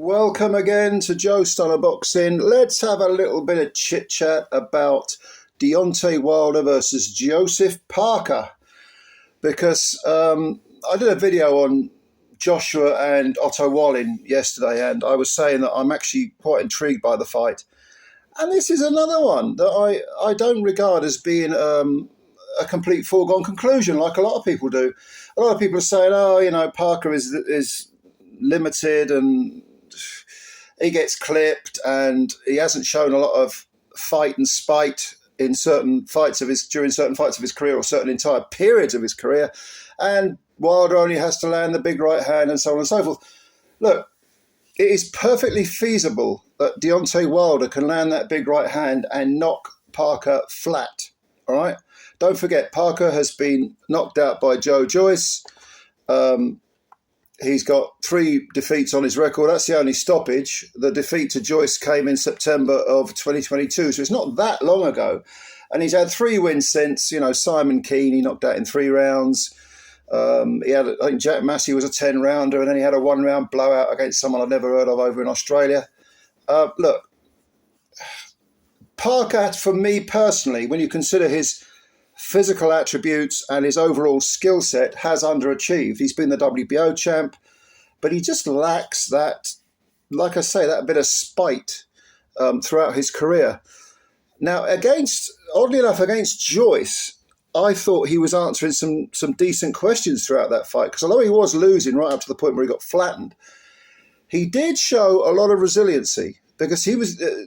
Welcome again to Joe Stunner Boxing. Let's have a little bit of chit chat about Deontay Wilder versus Joseph Parker, because I did a video on Joshua and Otto Wallin yesterday, and I was saying that I'm actually quite intrigued by the fight. And this is another one that I don't regard as being a complete foregone conclusion, like a lot of people do. A lot of people are saying, Parker is limited and he gets clipped and he hasn't shown a lot of fight and spite in during certain fights of his career or certain entire periods of his career. And Wilder only has to land the big right hand and so on and so forth. Look, it is perfectly feasible that Deontay Wilder can land that big right hand and knock Parker flat. All right. Don't forget, Parker has been knocked out by Joe Joyce. He's got 3 defeats on his record. That's the only stoppage. The defeat to Joyce came in September of 2022, so it's not that long ago. And he's had 3 wins since. Simon Keane, he knocked out in 3 rounds. I think Jack Massey was a 10-rounder, and then he had a 1-round blowout against someone I've never heard of over in Australia. Look, Parker, for me personally, when you consider his physical attributes and his overall skill set, has underachieved. He's been the WBO champ, but he just lacks that, like I say, that bit of spite throughout his career. Now, oddly enough, against Joyce, I thought he was answering some decent questions throughout that fight, because although he was losing right up to the point where he got flattened, he did show a lot of resiliency, because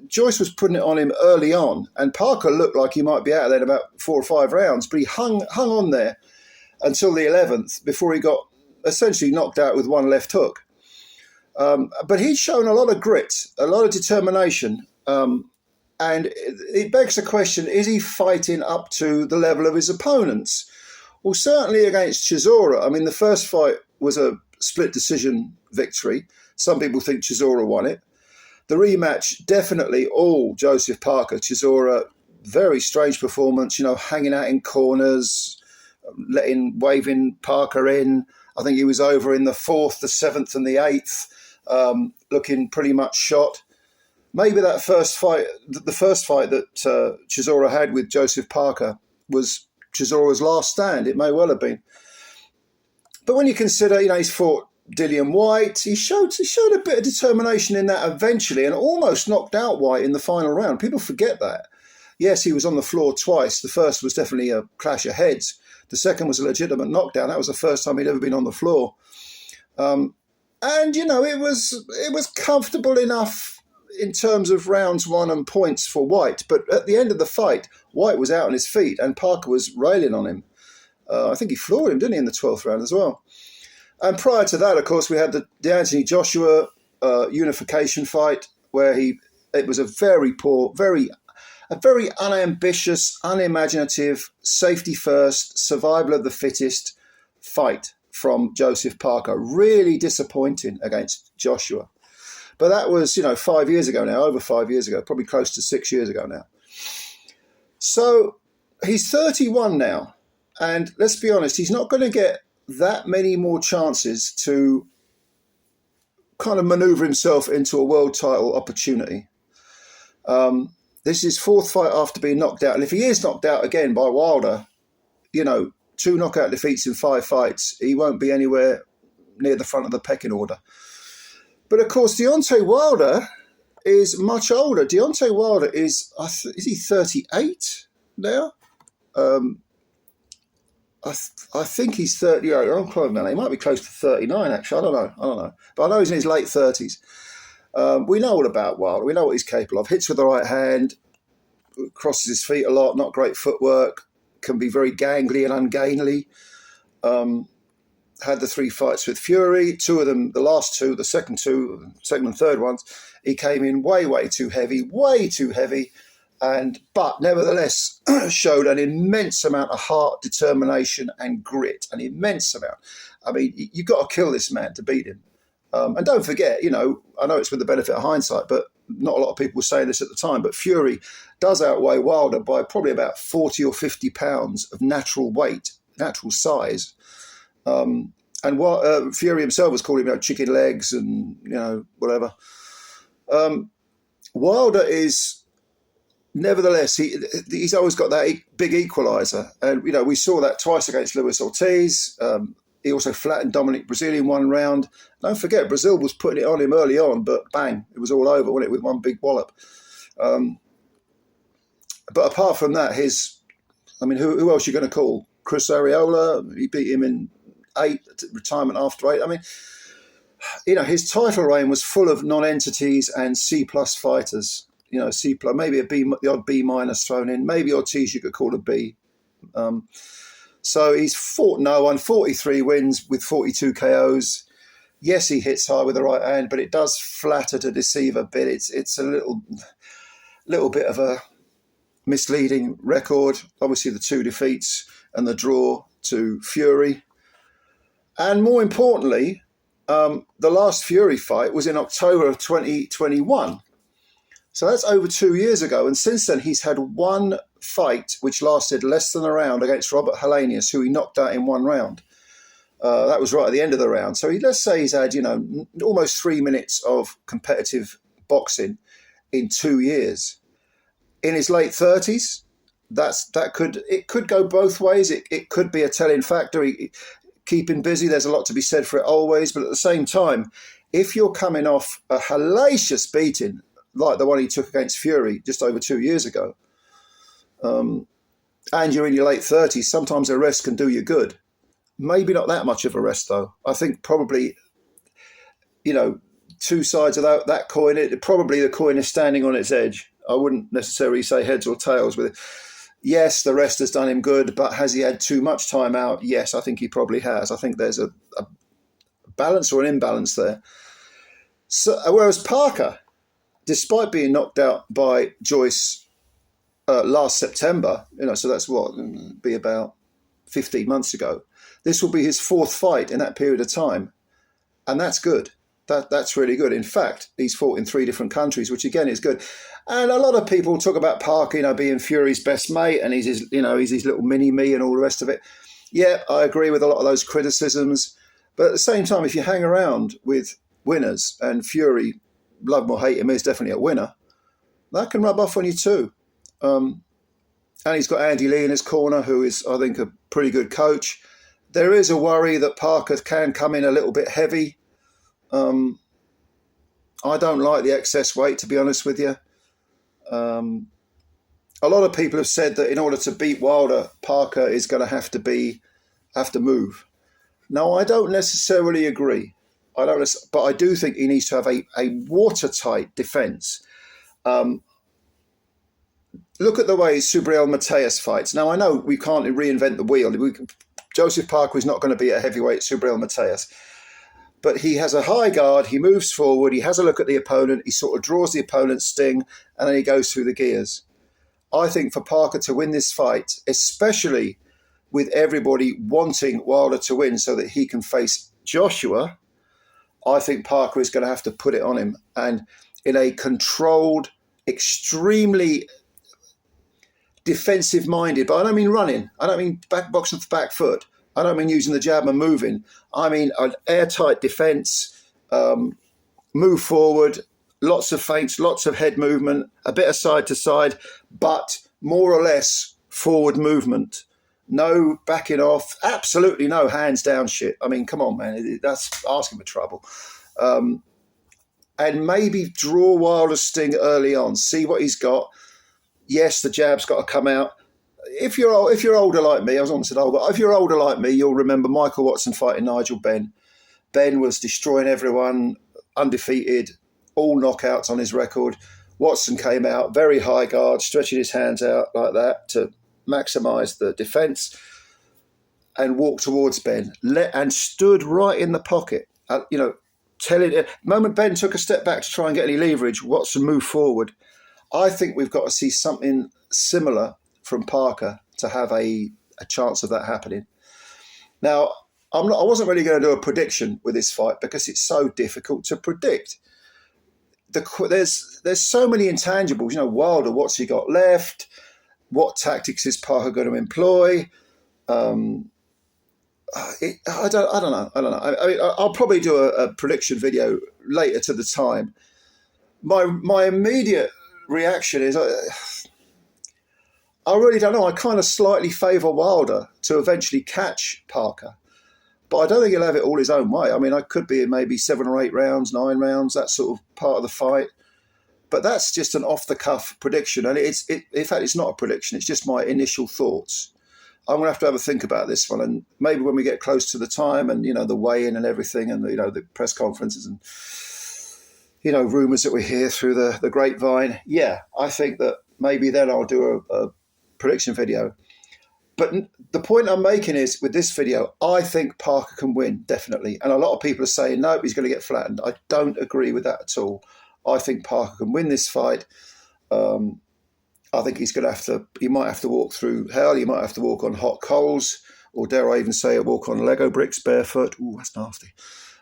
Joyce was putting it on him early on, and Parker looked like he might be out of there in about 4 or 5 rounds, but he hung on there until the 11th before he got essentially knocked out with 1 left hook. But he's shown a lot of grit, a lot of determination, and it begs the question, is he fighting up to the level of his opponents? Well, certainly against Chisora. I mean, the first fight was a split decision victory. Some people think Chisora won it. The rematch, definitely all Joseph Parker. Chisora, very strange performance, hanging out in corners, waving Parker in. I think he was over in the 4th, the 7th and the 8th, looking pretty much shot. Maybe that first fight, the first fight that Chisora had with Joseph Parker was Chisora's last stand. It may well have been. But when you consider, he's fought Dillian White, he showed a bit of determination in that eventually, and almost knocked out White in the final round. People forget that. Yes, he was on the floor twice. The first was definitely a clash of heads. The second was a legitimate knockdown. That was the first time he'd ever been on the floor. And it was comfortable enough in terms of rounds 1 and points for White. But at the end of the fight, White was out on his feet and Parker was railing on him. I think he floored him, didn't he, in the 12th round as well. And prior to that, of course, we had the Anthony Joshua unification fight, where it was a very poor, a very unambitious, unimaginative, safety first, survival of the fittest fight from Joseph Parker. Really disappointing against Joshua. But that was, 5 years ago now, over 5 years ago, probably close to 6 years ago now. So he's 31 now. And let's be honest, he's not going to get that many more chances to kind of maneuver himself into a world title opportunity. This is 4th fight after being knocked out. And if he is knocked out again by Wilder, 2 knockout defeats in 5 fights, he won't be anywhere near the front of the pecking order. But of course, Deontay Wilder is much older. Deontay Wilder is he 38 now? I think he's 30. He might be close to 39, actually. I don't know. But I know he's in his late 30s. We know all about Wilder. We know what he's capable of. Hits with the right hand, crosses his feet a lot, not great footwork, can be very gangly and ungainly. Had the 3 fights with Fury. 2 of them, the last 2, the second and third ones, he came in way too heavy. But nevertheless showed an immense amount of heart, determination and grit, an immense amount. I mean, you've got to kill this man to beat him. And don't forget, I know it's with the benefit of hindsight, but not a lot of people were saying this at the time, but Fury does outweigh Wilder by probably about 40 or 50 pounds of natural weight, natural size. And what Fury himself was calling chicken legs and whatever. Wilder is, nevertheless, he's always got that big equaliser, and we saw that twice against Luis Ortiz. He also flattened Dominic Breazeale in one round. Don't forget, Breazeale was putting it on him early on, but bang, it was all over, wasn't it, with one big wallop. But apart from that, who else are you going to call? Chris Arreola, he beat him in 8, retirement after 8. His title reign was full of non-entities and C+ fighters. C+, maybe the odd B- thrown in. Maybe Ortiz you could call a B. So he's won 43 wins with 42 KOs. Yes, he hits hard with the right hand, but it does flatter to deceive a bit. It's a little bit of a misleading record. Obviously, the 2 defeats and the draw to Fury. And more importantly, the last Fury fight was in October of 2021. So that's over 2 years ago. And since then, he's had one fight which lasted less than a round against Robert Helenius, who he knocked out in 1 round. That was right at the end of the round. So let's say he's had, almost 3 minutes of competitive boxing in 2 years. In his late 30s, it could go both ways. It could be a telling factor. Keeping busy, there's a lot to be said for it always. But at the same time, if you're coming off a hellacious beating like the one he took against Fury just over 2 years ago, and you're in your late 30s, sometimes a rest can do you good. Maybe not that much of a rest, though. I think probably, 2 sides of that coin. Probably the coin is standing on its edge. I wouldn't necessarily say heads or tails with it. Yes, the rest has done him good, but has he had too much time out? Yes, I think he probably has. I think there's a balance or an imbalance there. So, whereas Parker, despite being knocked out by Joyce last September, so that's be about 15 months ago. This will be his 4th fight in that period of time, and that's good. That's really good. In fact, he's fought in 3 different countries, which again is good. And a lot of people talk about Parker, being Fury's best mate, and he's his little mini-me and all the rest of it. Yeah, I agree with a lot of those criticisms. But at the same time, if you hang around with winners, and Fury, love him or hate him, is definitely a winner, that can rub off on you too. And he's got Andy Lee in his corner, who is, I think, a pretty good coach. There is a worry that Parker can come in a little bit heavy. I don't like the excess weight, to be honest with you. A lot of people have said that in order to beat Wilder, Parker is going to have to move. No, I don't necessarily agree. But I do think he needs to have a watertight defence. Look at the way Subriel Mateus fights. Now, I know we can't reinvent the wheel. Joseph Parker is not going to be a heavyweight Subriel Mateus. But he has a high guard, he moves forward, he has a look at the opponent, he sort of draws the opponent's sting, and then he goes through the gears. I think for Parker to win this fight, especially with everybody wanting Wilder to win so that he can face Joshua, I think Parker is going to have to put it on him. And in a controlled, extremely defensive-minded, but I don't mean running, I don't mean boxing with the back foot, I don't mean using the jab and moving. I mean an airtight defence, move forward, lots of feints, lots of head movement, a bit of side to side, but more or less forward movement. No backing off, absolutely no hands down shit. I mean, come on, man, that's asking for trouble. And maybe draw Wilder's sting early on, see what he's got. Yes, the jab's got to come out. If you're older like me, I was almost said old, but if you're older like me, you'll remember Michael Watson fighting Nigel Benn. Ben was destroying everyone, undefeated, all knockouts on his record. Watson came out, very high guard, stretching his hands out like that to maximise the defence and walked towards Ben and stood right in the pocket. Telling it. The moment Ben took a step back to try and get any leverage, Watson moved forward. I think we've got to see something similar from Parker to have a chance of that happening. Now, I wasn't really going to do a prediction with this fight because it's so difficult to predict. There's so many intangibles. Wilder, what's he got left? What tactics is Parker going to employ? I don't know. I mean, I'll probably do a prediction video later to the time. My immediate reaction is I really don't know. I kind of slightly favour Wilder to eventually catch Parker, but I don't think he'll have it all his own way. I mean, I could be in maybe 7 or 8 rounds, 9 rounds, that sort of part of the fight. But that's just an off-the-cuff prediction, and in fact, it's not a prediction. It's just my initial thoughts. I'm going to have a think about this one, and maybe when we get close to the time, and the weigh-in and everything, and the press conferences and rumours that we hear through the grapevine. Yeah, I think that maybe then I'll do a prediction video. But the point I'm making is, with this video, I think Parker can win, definitely. And a lot of people are saying, no, he's going to get flattened. I don't agree with that at all. I think Parker can win this fight. I think he might have to walk through hell. He might have to walk on hot coals, or dare I even say walk on Lego bricks barefoot. Ooh, that's nasty.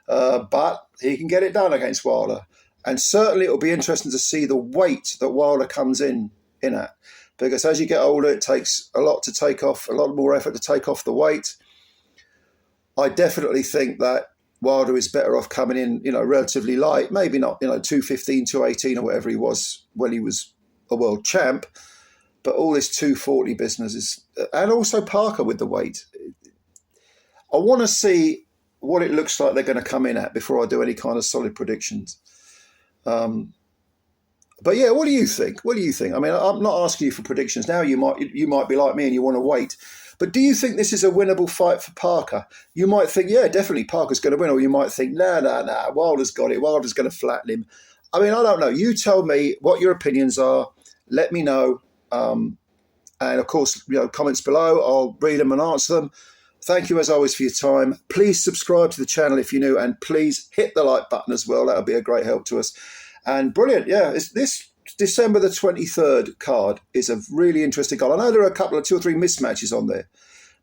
But he can get it done against Wilder. And certainly it'll be interesting to see the weight that Wilder comes in at. Because as you get older, it takes a lot more effort to take off the weight. I definitely think that Wilder is better off coming in, relatively light, maybe not, 215, 218 or whatever he was when he was a world champ. But all this 240 business is, and also Parker with the weight. I want to see what it looks like they're going to come in at before I do any kind of solid predictions. But yeah, what do you think? I mean, I'm not asking you for predictions now. You might be like me and you want to wait. But do you think this is a winnable fight for Parker? You might think, yeah, definitely Parker's going to win. Or you might think, nah, Wilder's got it. Wilder's going to flatten him. I mean, I don't know. You tell me what your opinions are. Let me know. And of course, comments below. I'll read them and answer them. Thank you as always for your time. Please subscribe to the channel if you're new, and please hit the like button as well. That'll be a great help to us. And brilliant, yeah. This December the 23rd card is a really interesting card. I know there are a couple of 2 or 3 mismatches on there,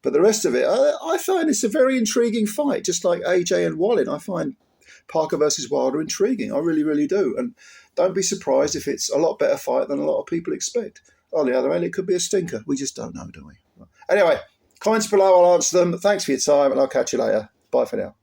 but the rest of it, I find it's a very intriguing fight. Just like AJ and Wallin, I find Parker versus Wilder intriguing. I really, really do. And don't be surprised if it's a lot better fight than a lot of people expect. On the other hand, it could be a stinker. We just don't know, do we? Anyway, comments below, I'll answer them. Thanks for your time, and I'll catch you later. Bye for now.